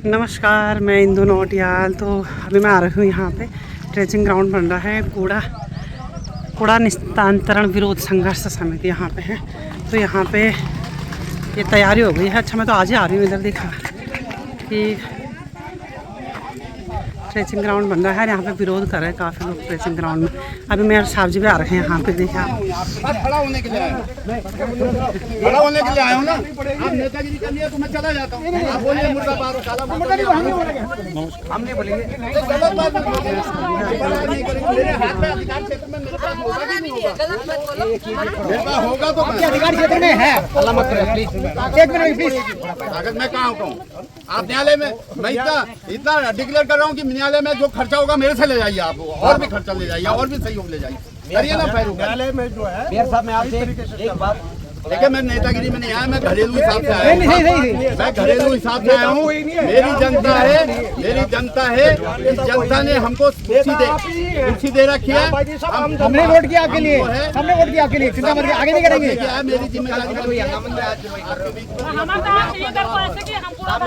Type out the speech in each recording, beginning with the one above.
नमस्कार, मैं इंदु नौटियाल। तो अभी मैं आ रही हूँ यहाँ पे ट्रेचिंग ग्राउंड बन रहा है। कूड़ा निस्तांतरण विरोध संघर्ष समिति यहाँ पे है। तो यहाँ पे ये तैयारी हो गई है। अच्छा, मैं तो आज ही आ रही हूँ। इधर देखा कि ट्रेचिंग ग्राउंड बन रहा है। यहाँ पे विरोध कर रहे हैं काफ़ी लोग ट्रेचिंग ग्राउंड में। अभी मेयर साहब जी भी आ रहे हैं यहाँ पे। देखिए आप खड़ा होने के लिए आया हूँ ना। आप नेतागिरी कर लिया तो मैं चला जाता हूँ। आप बोलिए मुर्दाबाद काला हम नहीं बोलेंगे। गलत बात मत बोलिए। मेरे हाथ में अधिकार क्षेत्र में मेरे पास होगा कि नहीं होगा? मेरे पास होगा तो अधिकार क्षेत्र में है। अल्लाह मत करो प्लीज। एक मिनट प्लीज। कागज मैं कहाँ कहूँ? आप न्यायालय में मैं इतना डिक्लेयर कर रहा हूँ कि न्यायालय में जो खर्चा होगा मेरे से ले जाइए। आप और भी खर्चा ले जाइए और भी सहयोग ले जाइए। करिए ना पैरू। न्यायालय में जो है मेयर साहब, मैं आपसे एक बात देखिए, मैं नेतागिरी में नहीं आया, मैं घरेलू हिसाब से आया हूँ। मैं घरेलू हिसाब से आया हूँ। मेरी जनता है, मेरी जनता है। इस जनता ने हमको कुर्सी दे रखी है। हमने वोट किया आपके लिए, हमने वोट किया आपके लिए। चिंता मत, आगे नहीं करेंगे। मेरी जिम्मेदारी। मैं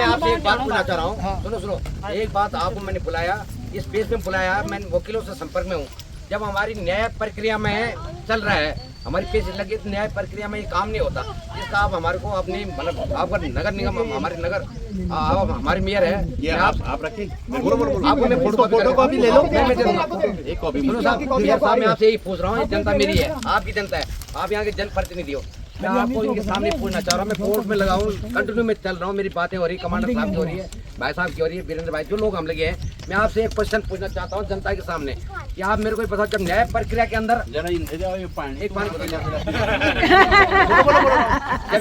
आपसे एक बात पूछना चाह रहा हूँ। सुनो, एक बात आपको मैंने बुलाया, इस पेश में बुलाया। मैं वकीलों से संपर्क में हूँ। जब हमारी न्याय प्रक्रिया में चल रहा है, हमारी केस लगी, तो न्याय प्रक्रिया में ये काम नहीं होता। इसका आप हमारे को अपनी मतलब आपका नगर निगम, हमारे नगर आप हमारे मेयर है, ये आप रखें। आपको मैं फोटो कॉपी ले लो, मैं दे दूंगा एक कॉपी। मेयर साहब, मैं आपसे यही पूछ रहा हूँ, जनता मेरी है, आपकी जनता है, आप यहाँ के जनप्रतिनिधि हो। मैं आपको इनके सामने पूछना चाह रहा हूँ। मैं कोर्ट में लगा हूँ, कंटिन्यू में चल रहा हूँ। मेरी बातें हो रही, कमांडर साहब की हो रही है, भाई साहब की हो रही है, वीरेंद्र भाई, जो लोग हम लगे हैं। मैं आपसे एक क्वेश्चन पूछना चाहता हूँ जनता के सामने कि आप मेरे को बता, जब न्याय प्रक्रिया के अंदर जब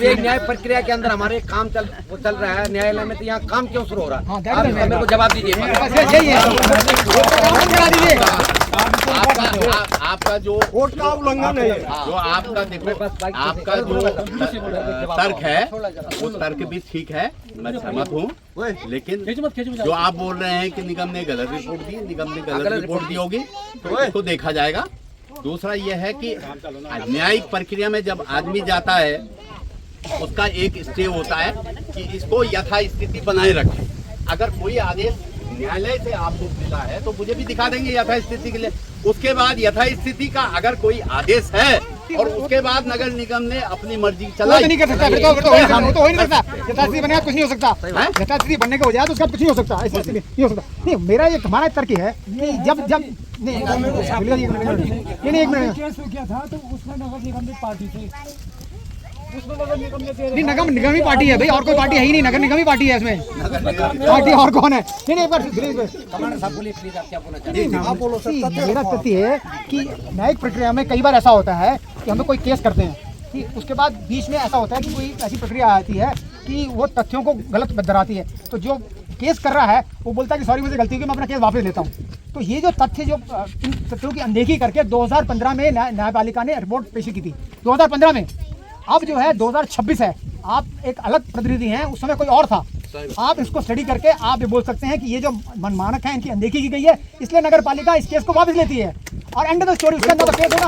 एक न्याय प्रक्रिया के अंदर हमारे काम चल रहा है न्यायालय में, तो यहाँ काम क्यों शुरू हो रहा है? आप मेरे को जवाब दीजिए। आपका जो वोट का उल्लंघन है, जो आपका देखो, आपका जो तर्क है वो तर्क भी ठीक है, मैं सहमत हूँ। लेकिन जो आप बोल रहे हैं कि निगम ने गलत रिपोर्ट दी, निगम ने गलत रिपोर्ट दी होगी तो इसको देखा जाएगा। दूसरा यह है कि न्यायिक प्रक्रिया में जब आदमी जाता है उसका एक स्टे होता है कि इसको यथास्थिति बनाए रखें। अगर कोई आदेश न्यायालय से आपको मिला है तो मुझे भी दिखा देंगे यथास्थिति के लिए। उसके बाद यथास्थिति का अगर कोई आदेश है और उसके बाद नगर निगम ने अपनी मर्जी चलाई, नहीं कर सकता, फिर तो हो ही नहीं सकता। यथास्थिति बने कुछ नहीं हो सकता। यथास्थिति बनने के हो जाए तो उसका कुछ नहीं हो सकता। ऐसे नहीं हो सकता। नहीं, मेरा ये हमारा तर्क है कि जब नहीं एक मिनट किया था तो उसमें नगर निगम की पार्टी थी, नहीं नगर निगम ही पार्टी है भाई, और कोई पार्टी है ही नहीं। नगर निगम ही पार्टी है इसमें, पार्टी और कौन है? नहीं एक बार मेरा तथ्य है कि न्यायिक प्रक्रिया में कई बार ऐसा होता है कि हम लोग कोई केस करते हैं कि उसके बाद बीच में ऐसा होता है कि कोई ऐसी प्रक्रिया आती है कि वो तथ्यों को गलत दर्शाती है। तो जो केस कर रहा है वो बोलता है कि सॉरी मुझे गलती हुई, मैं अपना केस वापस लेता हूँ। तो ये जो तथ्य, जो इन तथ्यों की अनदेखी करके 2015 में न्यायपालिका ने रिपोर्ट पेश की थी, 2015 में। अब जो है 2026 है, आप एक अलग प्रतिनिधि हैं, उस समय कोई और था। आप इसको स्टडी करके आप ये बोल सकते हैं कि ये जो मनमानक है इनकी अनदेखी की गई है, इसलिए नगर पालिका इस केस को वापस लेती है और एंड ऑफ द स्टोरी उसके अंदर केस होगा।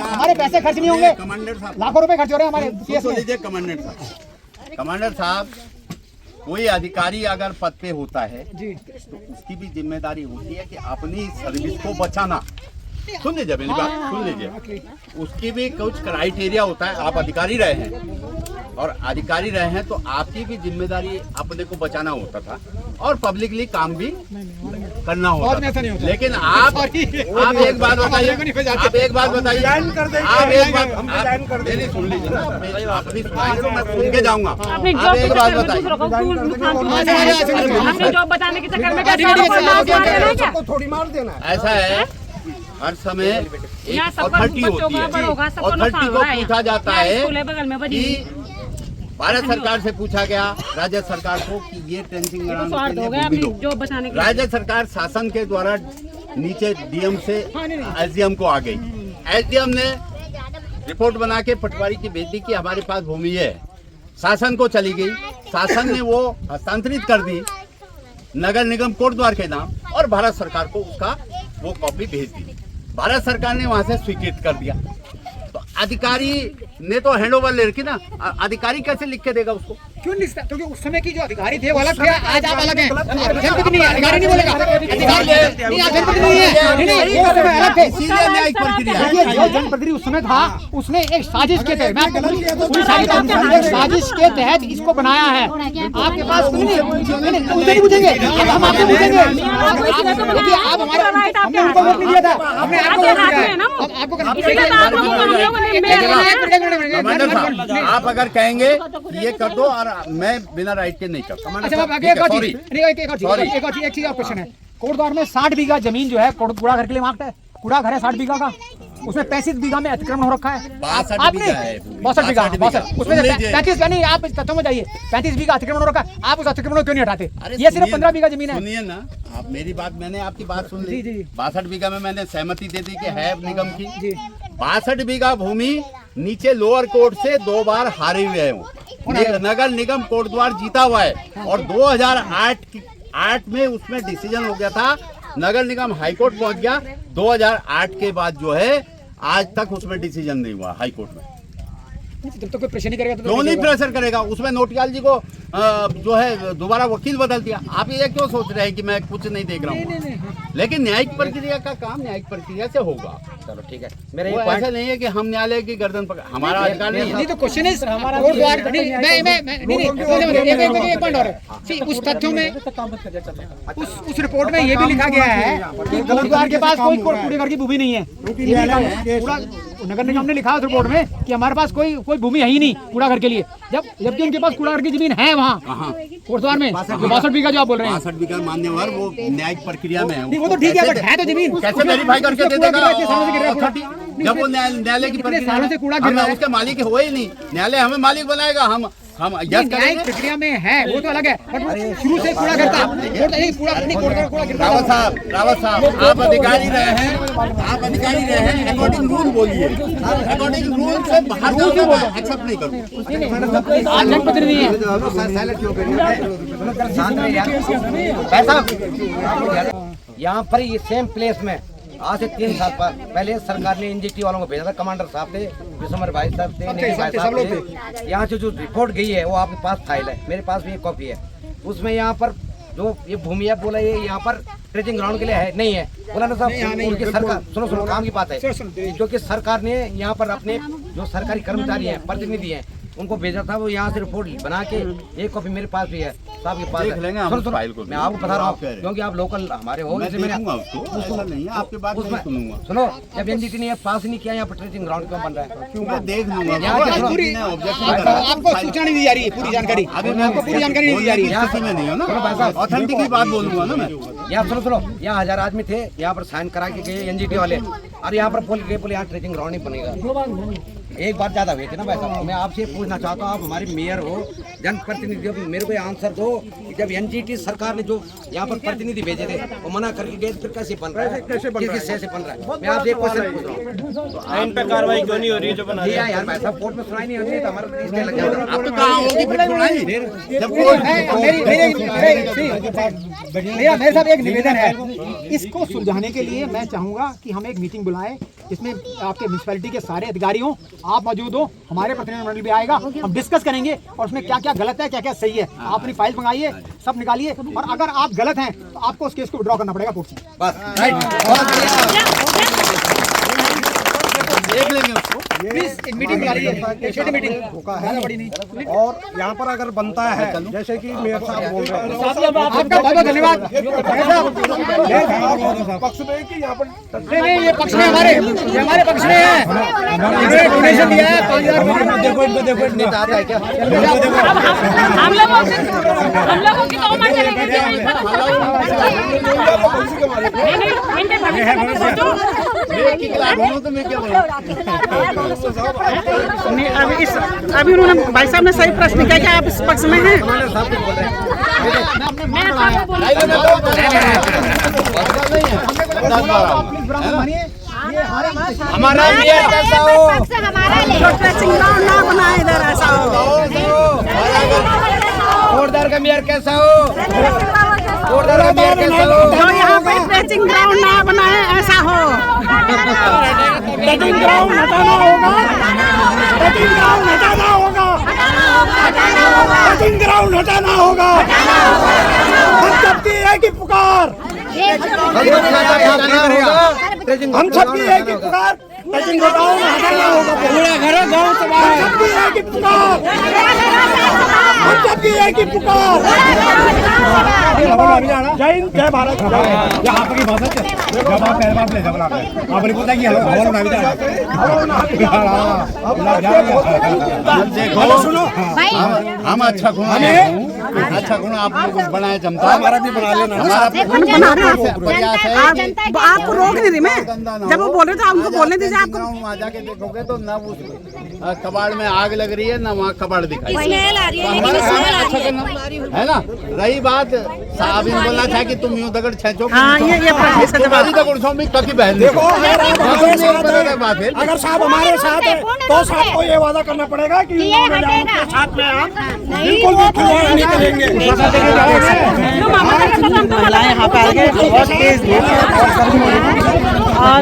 हमारे पैसे खर्च नहीं होंगे, लाखों रुपए खर्च हो रहे हैं हमारे केस में। कमांडर साहब, कोई अधिकारी अगर पद पे होता है जी, तो उसकी भी जिम्मेदारी होती है कि अपनी सर्विस को बचाना। सुन लीजिए मेरी बात, सुन लीजिए। उसकी भी कुछ क्राइटेरिया होता है। आप अधिकारी रहे हैं और अधिकारी रहे हैं तो आपकी भी जिम्मेदारी अपने को बचाना होता था और पब्लिकली काम भी करना होता था। लेकिन आप एक बात बताइए, आप एक बात बताइए, आप एक बात मेरी सुन लीजिए ना, अपनी सुनाइए तो मैं सुन के जाऊंगा। आप एक बात बताइए, थोड़ी मार देना ऐसा है हर समय एक अथॉरिटी होती है। अथॉरिटी को पूछा जाता है कि भारत सरकार से पूछा गया राज्य सरकार को कि ये ट्रेंचिंग ग्राउंड राज्य सरकार शासन के द्वारा नीचे डीएम से एसडीएम को आ गई। एसडीएम ने रिपोर्ट बना के पटवारी की भेज दी कि हमारे पास भूमि है। शासन को चली गई, शासन ने वो हस्तांतरित कर दी नगर निगम कोटद्वार के नाम और भारत सरकार को उसका वो कॉपी भेज दी। भारत सरकार ने वहां से स्वीकृत कर दिया। तो अधिकारी ने तो हैंड ओवर ले रखी ना, अधिकारी कैसे लिख के देगा उसको? क्यों नहीं? क्योंकि उस समय की जो अधिकारी थे वो अलग थे, आज आप अलग हैं। जनपद नहीं है, अधिकारी नहीं बोलेगा, अधिकारी नहीं, आप जनपद नहीं है, नहीं वो समय अलग थे। इसीलिए न्यायिक प्रक्रिया है। देखिए जो जनप्रतिनिधि उस समय था उसने एक साजिश के तहत, मैं आपको पूरी साजिश के तहत इसको बनाया है। आपके पास नहीं, उनसे नहीं पूछेंगे, अब हम आपसे पूछेंगे। देखिए आप हमारे, हमने उनको वोट नहीं दिया था, हमने आपको वोट दिया है। अब आपको कमांडर साहब, आप अगर कहेंगे ये कर दो और मैं बिना राइट के नहीं करता। अच्छा अब आगे एक और चीज, एक चीज और क्वेश्चन है। कोटद्वार में 60 बीघा जमीन जो है कूड़ा घर के लिए मांगता है, कूड़ा घर है 60 बीघा का, उसमें 35 बीघा में अतिक्रमण हो रखा है। 62 बीघा है, 62 बीघा, उसमें 35, यानी आप तथ्यों में जाइए, 35 बीघा अतिक्रमण हो रखा है, आप उस अतिक्रमण को क्यों नहीं हटाते? ये सिर्फ 15 बीघा जमीन है। सुनिए ना आप मेरी बात, मैंने आपकी बात सुन ली। जी, जी। 62 बीघा में मैंने सहमति दे दी कि है निगम की। 62 बीघा भूमि नीचे लोअर कोर्ट से 2 बार हारे हुए हैं। नगर निगम कोटद्वार जीता हुआ है और 2008 में उसमें डिसीजन हो गया था। नगर निगम हाईकोर्ट पहुंच गया। 2008 के बाद जो है आज तक उसमें डिसीजन नहीं हुआ हाईकोर्ट में। जब तक कोई प्रेशर नहीं करेगा तो क्यों नहीं प्रेशर करेगा? उसमें नोटियाल जी को जो है दोबारा वकील बदल दिया। आप ये क्यों सोच रहे हैं कि मैं कुछ नहीं देख रहा हूँ? लेकिन न्यायिक प्रक्रिया का काम न्यायिक प्रक्रिया से होगा। चलो ठीक है, मेरा वो एक ऐसा नहीं है कि हम न्यायालय की गर्दन पकड़, हमारा अधिकार नहीं है। नहीं तो क्वेश्चन है हमारा कोटद्वार एक पॉइंट और है। उस तथ्यों में उस रिपोर्ट में ये भी लिखा गया है कि कोटद्वार के पास कोई कूड़े घर की भूमि नहीं है। पूरा नगर निगम ने लिखा है उस रिपोर्ट में कि हमारे पास कोई भूमि है ही नहीं कूड़ा घर के लिए, जबकि उनके पास कूड़ा घर की जमीन है वहाँ कोटद्वार में 62 बीघा जो आप बोल रहे हैं। 62 बीघा मान्यवर वो न्यायिक प्रक्रिया में है। वो तो ठीक है, बट है तो जमीन कैसे वेरीफाई करके दे देगा? जब वो न्यायालय की प्रक्रिया से कूड़ा गिर रहा है, उसके मालिक हो ही नहीं, न्यायालय हमें मालिक बनाएगा। हम न्यायिक प्रक्रिया में है वो तो अलग है, बट शुरू से कूड़ा गिरता रावत साहब आप अधिकारी रहे हैं, अकॉर्डिंग रूल बोलिए। अकॉर्डिंग रूल से बाहर एक्सेप्ट नहीं करूँ। आज जनप्रतिनिधि है। यहाँ पर ये सेम प्लेस में आज से 3 साल पहले सरकार ने एनजीटी वालों को भेजा था। कमांडर साहब थे, विश्वमर भाई साहब थे, निखिल भाई साहब थे। यहाँ से जो रिपोर्ट गई है वो आपके पास फाइल है, मेरे पास भी एक कॉपी है। उसमें यहाँ पर जो ये भूमि है बोला ये यहाँ पर ट्रेजिंग ग्राउंड के लिए है नहीं है। बोला ना साहब उनकी सरकार, सुनो काम की बात है, क्योंकि सरकार ने यहाँ पर अपने जो सरकारी कर्मचारी हैं, प्रतिनिधि हैं, उनको भेजा था। वो यहाँ से रिपोर्ट बना के एक कॉपी मेरे पास भी है, साहब के पास है। सुनो मैं आपको बता रहा हूँ, क्योंकि आप लोकल हमारे हो, आपके बात सुनूंगा। सुनो जब एनजीटी ने पास नहीं किया यहाँ पर ट्रेनिंग ग्राउंड क्यों बन रहा है? क्यों मैं देख लूंगा। आपको सूचना नहीं दी जा रही है, पूरी जानकारी आपको पूरी जानकारी नहीं दी जा रही है। नहीं हो ना, ऑथेंटिक की बात बोलूंगा ना मैं। यहाँ सुनो यहाँ 1000 आदमी थे, यहाँ पर साइन करा के गए एनजीटी वाले, और यहाँ पर बोले यहाँ ट्रेनिंग ग्राउंड नहीं बनेगा। एक बार ज्यादा हुए थे ना भाई साहब। मैं आपसे पूछना चाहता हूँ, आप हमारे मेयर हो, जनप्रतिनिधि हो, मेरे को आंसर दो। जब एनजीटी सरकार ने जो यहाँ पर प्रतिनिधि भेजे थे वो मना करके गए, फिर कैसे बन रहा है? कैसे बन रहा है? मैं आपसे एक क्वेश्चन पूछ रहा हूँ, आइन पे कार्रवाई क्यों नहीं हो रही है जो बना यार भाई साहब कोर्ट में सुनाई नहीं होती तो हमारा पुलिस क्या लग जाता है? आप तो कहाँ होगी फिर सुनाई? जब मेरे साथ एक निवेदन है, इसको सुलझाने के लिए मैं चाहूंगा कि हम एक मीटिंग बुलाएं जिसमें आपके म्यूनसिपैलिटी के सारे अधिकारी हों, आप मौजूद हो, हमारे प्रतिनिधिमंडल भी आएगा, हम डिस्कस करेंगे और उसमें क्या क्या गलत है क्या क्या सही है। आप अपनी फाइल मंगाइए, सब निकालिए, और अगर आप गलत हैं तो आपको उस केस को विड्रॉ करना पड़ेगा कोर्ट से। बस देख लेंगे उसको। प्लीज एक मीटिंग बुला लीजिए, छोटी मीटिंग, बड़ी नहीं। और यहाँ पर अगर बनता है जैसे कि मेयर साहब बोल रहे हैं, आपका बहुत बहुत धन्यवाद। पक्ष में कि यहाँ पर नहीं ये पक्ष में हमारे पक्ष में है, हमने डोनेशन दिया है 5000। देखो नेता आता है क्या? हम लोगों की तो उम्र चलेगी नहीं अभी उन्होंने भाई साहब ने सही प्रश्न किया कि आप इस पक्ष में हैं। हमारा मेयर कैसा हो? ना बनाए इधर ऐसा हो। कोटद्वार का मेयर कैसा हो? कोटद्वार का मेयर कैसा हो? जो यहाँ पे ट्रेचिंग ग्राउंड ना बनाए ऐसा हो। ट्रेचिंग ग्राउंड हटाना होगा, ट्रेचिंग ग्राउंड हटाना होगा। ट्रेचिंग ग्राउंड हटाना होगा। हम सबकी एक ही पुकार, हम सबकी एक ही पुकार, ट्रेचिंग ग्राउंड हटाना होगा। पूरा घर गाँव से बाहर सबकी एक ही पुकार, हम सबकी एक ही पुकार। जय हिंद, जय भारत। यहाँ की भाषा जब आप पहले बात ले जब आपने बोला कि देखो सुनो, हम अच्छा गुण अच्छा गुण आप लोग बनाए जमता, हमारा भी बना लेना। बना रहे आपको रोक नहीं रही मैं, जब वो बोल रहे थे उनको बोलने दीजिए। आपको वहाँ जाके देखोगे तो ना उस कबाड़ में आग लग रही है ना वहाँ कबाड़ दिखाई है ना। रही बात साहब ने बोला था कि तुम यूं दगड़ छेचो, हाँ ये तुम्हारी दगड़ छो में कभी बहन देखो, अगर साहब हमारे साथ है तो साहब को ये वादा करना पड़ेगा कि उनके साथ में आप बिल्कुल भी खिलवाड़ नहीं करेंगे। महिलाएं यहाँ पे आ गए बहुत तेज और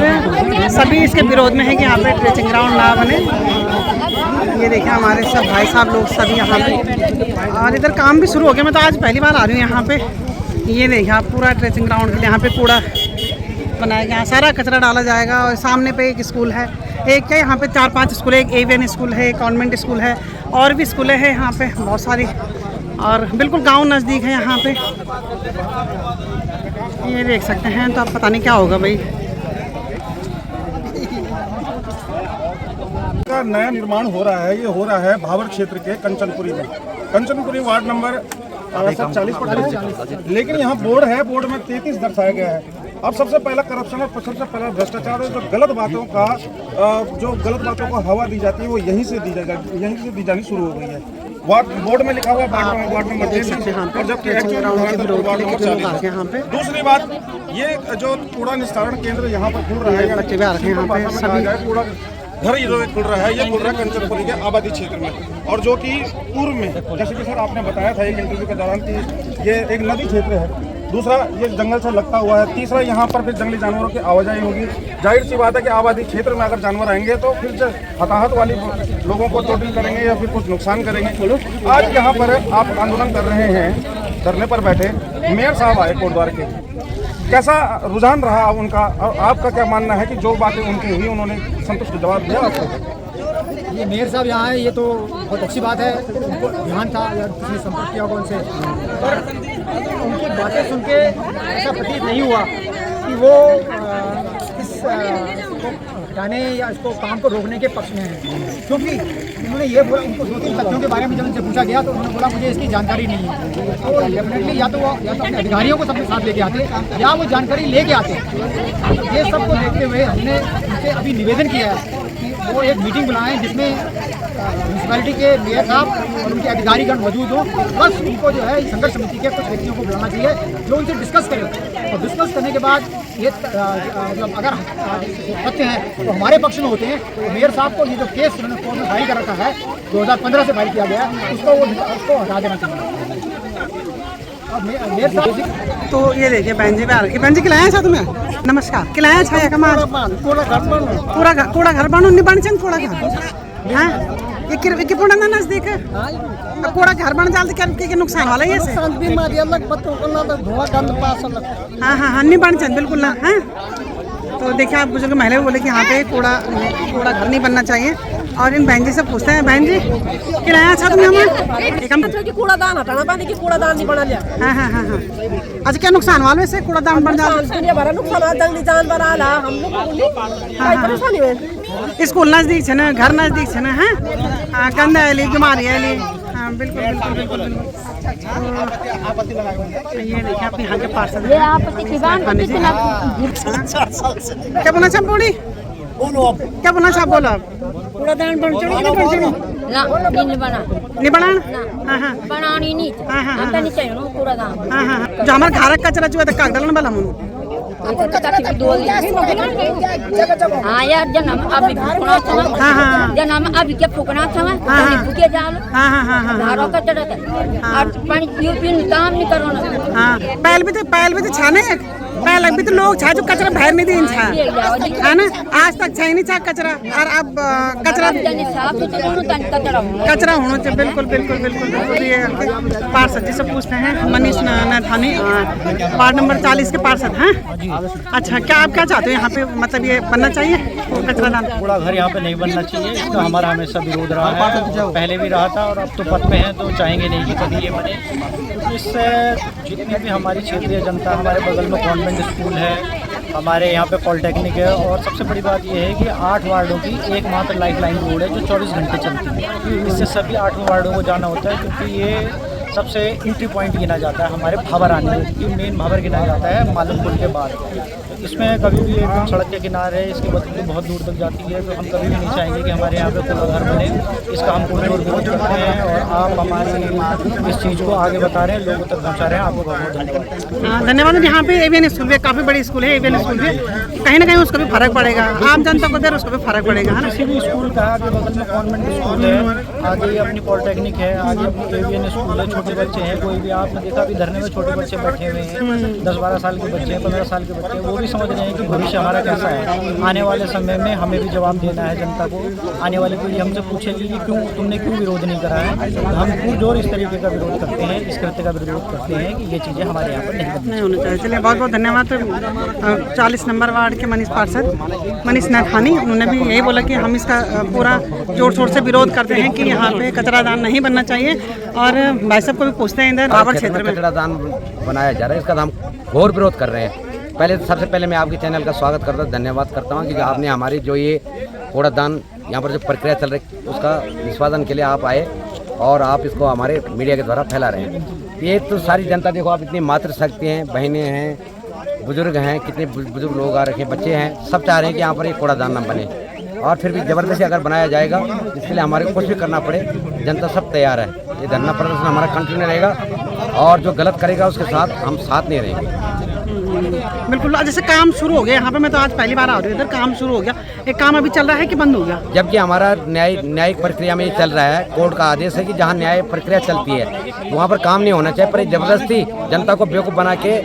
सभी इसके विरोध में है कि यहाँ पे ट्रेचिंग ग्राउंड ना बने। ये देखिए हमारे सब भाई साहब लोग सभी यहाँ पे, और इधर काम भी शुरू हो गया। मैं तो आज पहली बार आ रही हूँ यहाँ पे। ये देखिए आप पूरा ट्रेचिंग ग्राउंड के लिए यहाँ पे कूड़ा बनाया गया, सारा कचरा डाला जाएगा। और सामने पे एक स्कूल है, एक क्या यहाँ पे 4-5 स्कूल है, एक एवीएन स्कूल है, एक कॉन्वेंट स्कूल है, और भी स्कूलें हैं यहाँ पे बहुत सारी, और बिल्कुल गांव नज़दीक है यहाँ पे। ये देख सकते हैं, तो अब पता नहीं क्या होगा भाई। का नया निर्माण हो रहा है, ये हो रहा है भावर क्षेत्र के कंचनपुरी में। कंचनपुरी वार्ड नंबर 40 पड़ता है, लेकिन यहाँ बोर्ड है, बोर्ड में 33 दर्शाया गया है। अब सबसे पहला करप्शन और सबसे पहला भ्रष्टाचार और जो गलत बातों को हवा दी जाती है वो यहीं से दी जानी शुरू हो गई है। बोर्ड में लिखा हुआ वार्ड नंबर 33 और जबकि एक्चुअल वार्ड नंबर 40। दूसरी बात, ये जो कूड़ा निस्तारण केंद्र यहाँ पर खुल रहा है, कूड़ा घर ये खुल रहा है, ये खुल रहा है कंचनपुरी के आबादी क्षेत्र में, और जो कि पूर्व में जैसे कि सर आपने बताया था एक इंटरव्यू के दौरान कि ये एक नदी क्षेत्र है। दूसरा, ये जंगल से लगता हुआ है। तीसरा, यहाँ पर फिर जंगली जानवरों की आवाजाही होगी। जाहिर सी बात है कि आबादी क्षेत्र में अगर जानवर आएंगे तो फिर हताहत वाली लोगों को चोटिल करेंगे या फिर कुछ नुकसान करेंगे। आज यहाँ पर आप आंदोलन कर रहे हैं, धरने पर बैठे मेयर साहब आए कोटद्वार के, कैसा रुझान रहा उनका, और आपका क्या मानना है कि जो बातें उनकी हुई उन्होंने संतुष्ट जवाब दिया आपको? ये मेयर साहब यहाँ है, ये तो बहुत अच्छी बात है। उनको ध्यान था या किसी ने संपर्क किया होगा उनसे, पर उनकी बातें सुन के ऐसा प्रतीत नहीं हुआ कि वो इस हटाने या इसको काम को रोकने के पक्ष में है। क्योंकि उन्होंने ये बोला, उनको 2-3 तथ्यों के बारे में जब उनसे पूछा गया तो उन्होंने बोला मुझे इसकी जानकारी नहीं है। तो डेफिनेटली या तो अपने अधिकारियों को सबके साथ लेके आते या वो जानकारी लेके आते। ये सब को देखते हुए हमने उनसे अभी निवेदन किया है कि वो एक मीटिंग बुलाएं जिसमें म्यूनसिपैलिटी के मेयर साहब और उनके अधिकारीगण मौजूद हों। बस उनको जो है संघर्ष समिति के कुछ व्यक्तियों को बुलाना चाहिए जो उनसे डिस्कस करें, और डिस्कस करने के बाद ये मतलब अगर तथ्य हैं तो हमारे पक्ष में होते हैं। तो मेयर साहब को ये जो केस उन्होंने कोर्ट में फाइल कर रखा है, 2015 से फाइल किया गया, उसको हटा देना चाहिए। तो ये देखिए बहन जी बहन जी खिलाया था तुम्हें, नमस्कार खिलाया छाया कमाल कूड़ा घर बनो नहीं बन चंद कूड़ा घर हाँ ये पूरा ना नजदीक है कूड़ा घर बन जाते क्या नुकसान वाला है ये हाँ हाँ हाँ नहीं बन चंद बिल्कुल ना। हाँ तो देखिए आप बुजुर्ग महिला बोले कि यहाँ पे कूड़ा घर नहीं बनना चाहिए। और इन बहन जी से पूछते हैं, बहन जी किराया अच्छा तुमने हमें कूड़ादान हटाना पानी की कूड़ादान नहीं बना लिया। हाँ हाँ हाँ हाँ अच्छा क्या नुकसान वाले वैसे कूड़ादान बन जाता बड़ा नुकसान जंगली जानवर आला हम लोग स्कूल नजदीक है ना, घर नजदीक है ना। हाँ गंदा है बीमारी है। हाँ बिल्कुल बिल्कुल बिल्कुल ये देखिए आप यहाँ के पार्षद क्या बोलना चाह बोली क्या बोलना चाह बोलो आप कूड़ादान बन चढ़ी नहीं बना नहीं बनाना हाँ हाँ बनानी नहीं हाँ हाँ नहीं चाहिए कूड़ादान हाँ हाँ जो हमारे घर का कचरा जो है काग डालने वाला हम हाँ यार जन्म अभी फूकना था जन्म अभी क्या फूकना था फूके जाल धारों का चढ़ा और पानी पियो काम नहीं करो ना। हाँ पहल भी तो छाने पहले भी तो लोग छा जो कचरा बाहर नहीं दिन छा है ना, आज तक छा ही नहीं छा कचरा, और अब कचरा कचरा होना चाहिए। बिल्कुल बिल्कुल बिल्कुल बिल्कुल। ये पार्षद जी से पूछते हैं, मनीष नैथानी, वार्ड नंबर 40 के पार्षद हैं। अच्छा, क्या आप क्या चाहते हो यहाँ पे, मतलब ये बनना चाहिए कचरादान? कूड़ा घर यहाँ पे नहीं बनना चाहिए, इसका हमारा हमेशा विरोध रहा है, पहले भी रहा था और अब तो पद पे हैं तो चाहेंगे नहीं कि कभी ये बने। इससे जितनी भी हमारी क्षेत्रीय जनता, हमारे बगल में कॉन्वेंट स्कूल है, हमारे यहाँ पे पॉलिटेक्निक है, और सबसे बड़ी बात ये है कि 8 वार्डों की एकमात्र लाइफलाइन रोड है जो 24 घंटे चलती है। इससे सभी 8 वार्डों को जाना होता है, क्योंकि ये सबसे एंट्री पॉइंट गिना जाता है हमारे भाबर आने की, मेन भाबर गिना जाता है मालूम पुल के बाद। इसमें कभी भी एकदम सड़क के किनारे इसकी बदबू बहुत दूर तक जाती है, तो हम कभी भी नहीं चाहेंगे कि हमारे यहाँ पे कूड़ा घर बने। इसका हम पुरजोर विरोध करते हैं और आप हमारी इस चीज़ को आगे बता रहे हैं, लोगों तक पहुँचा रहे हैं, आपको बहुत बहुत धन्यवाद। धन्यवाद। यहाँ पे एवियन स्कूल भी काफ़ी बड़ी स्कूल है, एवियन स्कूल भी कहीं ना कहीं उसको भी फर्क पड़ेगा, आम जनता को देर उसको भी फर्क पड़ेगा, है ना। किसी भी स्कूल का आगे बगल में कॉन्वेंट स्कूल है, आगे अपनी पॉलिटेक्निक है, आगे अपनी एवियन स्कूल है, छोटे बच्चे हैं, कोई भी आपने देखा भी धरने में छोटे बच्चे बैठे हुए हैं, 10-12 साल के बच्चे हैं, 15 साल के बच्चे हैं, वो भी समझ रहे हैं कि भविष्य हमारा कैसा है। आने वाले समय में हमें भी जवाब देना है जनता को, आने वाली पीढ़ी हमसे पूछेगी कि क्यों तुमने क्यों विरोध नहीं करा है। हम पुरजोर इस तरीके का विरोध करते हैं, इस कृत्य का विरोध करते हैं कि ये चीज़ें हमारे यहाँ पर नहीं होनी चाहिए। चलिए, बहुत बहुत धन्यवाद। तो 40 नंबर वार्ड के मनीष पार्षद मनीष नैथानी, उन्होंने भी यही बोला कि हम इसका पूरा जोर शोर से विरोध करते हैं कि यहाँ पे कचरादान नहीं बनना चाहिए। और भाई साहब को भी पूछते हैं, इधर बाबर क्षेत्र में कचरादान बनाया जा रहा है, इसका हम घोर विरोध कर रहे हैं। पहले सबसे पहले मैं आपके चैनल का स्वागत करता हूँ, धन्यवाद करता हूँ कि आपने हमारी जो ये कूड़ादान यहाँ पर जो प्रक्रिया चल रही है उसका निष्पादन के लिए आप आए और आप इसको हमारे मीडिया के द्वारा फैला रहे हैं। ये तो सारी जनता देखो, आप इतनी मातृशक्ति हैं, बहनें हैं, बुजुर्ग हैं, कितने बुजुर्ग लोग आ रखे, बच्चे हैं, सब चाह रहे हैं कि यहाँ पर एक कूड़ादान न बने, और फिर भी ज़बरदस्ती अगर बनाया जाएगा इसके लिए हमारे को कुछ भी करना पड़े, जनता सब तैयार है। ये धरना प्रदर्शन हमारा कंटिन्यू रहेगा और जो गलत करेगा उसके साथ हम साथ नहीं रहेंगे। बिल्कुल। जैसे काम शुरू हो गया यहाँ पे, मैं तो आज पहली बार आ रही हूँ इधर, काम शुरू हो गया, एक काम अभी चल रहा है कि बंद हो गया? जबकि हमारा न्यायिक प्रक्रिया में ये चल रहा है, कोर्ट का आदेश है कि जहाँ न्याय प्रक्रिया चलती है वहाँ पर काम नहीं होना चाहिए, पर जबरदस्ती जनता को बेवकूफ़ बना के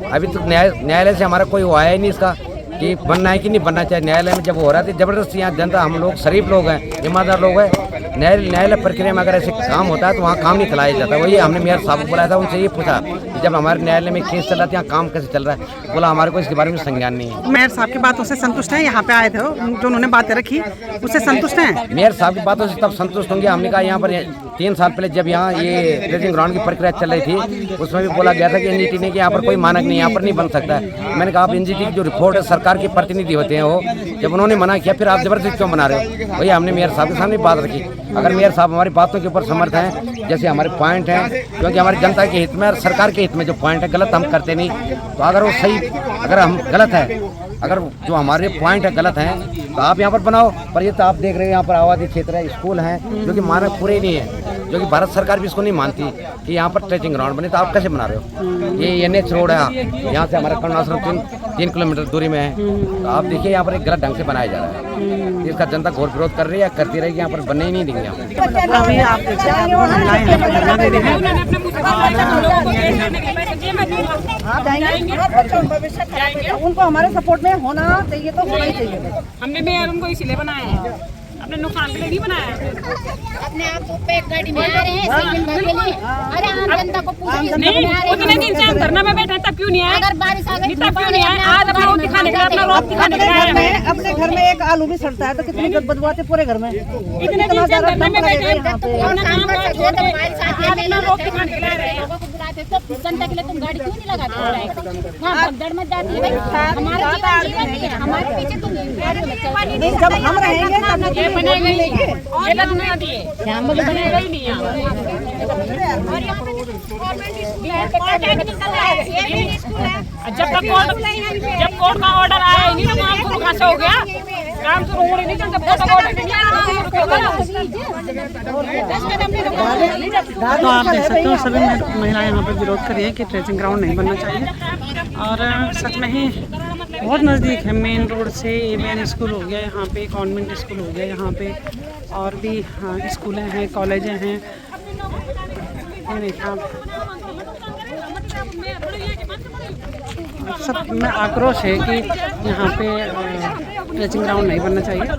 अभी तो न्यायालय से हमारा कोई वो आया ही नहीं इसका कि बनना है कि नहीं बनना चाहिए। न्यायालय में जब हो रहा था जबरदस्ती, यहाँ जनता, हम लोग शरीफ लोग हैं, ईमानदार लोग हैं, न्यायालय प्रक्रिया में अगर ऐसे काम होता है तो वहाँ काम नहीं चलाया जाता। वही हमने मेयर साहब को बुलाया था, उनसे ये पूछा कि जब हमारे न्यायालय में केस चल रहा था यहाँ काम कैसे चल रहा है, बोला हमारे को इसके बारे में संज्ञान नहीं है। मेयर साहब की बातों से संतुष्ट हैं? यहाँ पे आए थे जो उन्होंने बातें रखी उससे संतुष्ट हैं? मेयर साहब की बातों से तब संतुष्ट होंगे। हमने कहा यहाँ पर 3 साल पहले जब यहाँ ये ट्रेनिंग ग्राउंड की प्रक्रिया चल रही थी उसमें भी बोला गया था कि एनजीटी ने कि यहाँ पर कोई मानक नहीं, यहाँ पर नहीं बन सकता है। मैंने कहा आप एनजीटी की जो रिपोर्ट है, सरकार के प्रतिनिधि होते हैं वो, जब उन्होंने मना किया फिर आप जबरदस्ती क्यों बना रहे हो? वही हमने मेयर साहब के सामने बात रखी। अगर मेयर साहब हमारी बातों के ऊपर समर्थ हैं, जैसे हमारे पॉइंट हैं, क्योंकि हमारी जनता के हित में और सरकार के हित में जो पॉइंट है गलत हम करते नहीं, तो अगर वो सही, अगर हम गलत है, अगर जो हमारे पॉइंट है गलत हैं तो आप यहाँ पर बनाओ। पर ये तो आप देख रहे हैं यहाँ पर आबादी क्षेत्र है, स्कूल हैं जो कि मानक पूरे नहीं है, जो कि भारत सरकार भी इसको नहीं मानती कि यहाँ पर ट्रेनिंग ग्राउंड बने, तो आप कैसे बना रहे हो? ये NH रोड है, यहाँ से हमारा करुणाश्रम 3 किलोमीटर दूरी में है, तो आप देखिए यहाँ पर एक गलत ढंग से बनाया जा रहा है। इसका जनता घोर विरोध कर रही है, करती रहेगी, यहाँ पर बनने ही नहीं देंगे। अभी आप देख सकते हैं महिलाएं यहाँ पर धरना दे रही हैं। उनको हमारे सपोर्ट में होना चाहिए, तो होना ही चाहिए। हमने मेयर उनको इसीलिए बनाया है, अपने नुकसान के लिए नहीं बनाया। अपने आप को पे गाड़ी में आ रहे हैं साइकिल भर के लिए। अरे आम जनता को पूछिए नहीं, उतने दिन से हम धरना में बैठे तब क्यों नहीं आए? अगर बारिश आ गई तब क्यों नहीं आए? आज अपना रोटी खाने के लिए, अपना रोटी खाने के लिए आए हैं। अपने घर में एक आलू भी सड़ता है तो कितनी बदबू आती है पूरे घर में। इतने दिन से धरना में बैठे हैं, अपना काम काज छोड़ के अपना रोटी खाने के लिए आ रहे हैं। जनता के लिए तुम गाड़ी क्यों नहीं लगाते? वहाँ भगदड़ मच जाती है भाई, हमारा जीवन नहीं है, हमारे पीछे तुम जब हम रहेंगे तब ये बनेगा ही नहीं, ये बना दिए, बनेगा ही नहीं यहाँ। जब कोर्ट का ऑर्डर आया ही नहीं तो काम शुरू कहाँ से हो गया? काम शुरू होने नहीं जब कोर्ट का ऑर्डर नहीं आया। तो आप देख सकते हो सभी महिलाएं यहाँ पर विरोध कर रही है कि ट्रेनिंग ग्राउंड नहीं बनना चाहिए। और सच में ही बहुत नज़दीक है मेन रोड से, एवियन स्कूल हो गया यहाँ पे, कॉन्वेंट स्कूल हो गया यहाँ पे, और भी स्कूलें हैं, कॉलेजें हैं। ये देखिए आप सब में आक्रोश है कि यहाँ पे ट्रेचिंग ग्राउंड नहीं बनना चाहिए